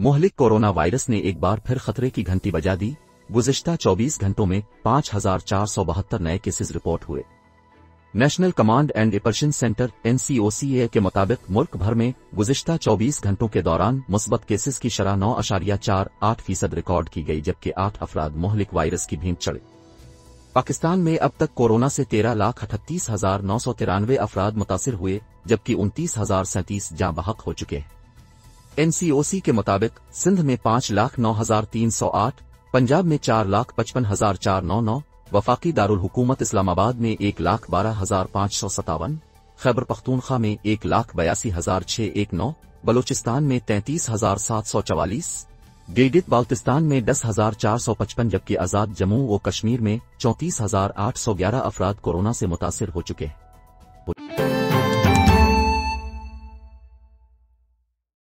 मोहलिक corona virus ने एक बार फिर खतरे की घंटी बजा दी। गुज़िश्ता 24 घंटों में 5,472 नए केसेस रिपोर्ट हुए। National command and operation centre (NCOCA) के मुताबिक मुल्क भर में गुज़िश्ता 24 घंटों के दौरान मुस्बत केसेस की शरह 9.48% रिकॉर्ड की गई, जबकि 8 अफराद मोहलिक वायरस की भेंट चढ़े। पाकिस्तान में अब तक कोरोना से 13,38,993 अफराद मुतासिर हुए, जबकि 29,037 जाँ बहक हो चुके हैं। NCOC के मुताबिक सिंध में 5,09,308, पंजाब में 4,55,499, वफाकी दारुल हुकूमत इस्लामाबाद में 1,12,557, खैबर पख्तूनख्वा में 1,82,619, बलोचिस्तान में 33,744, गिलगित बाल्तिस्तान में 10,455, जबकि आज़ाद जम्मू व कश्मीर में 34,811 अफराद कोरोना से मुतासिर हो चुके हैं।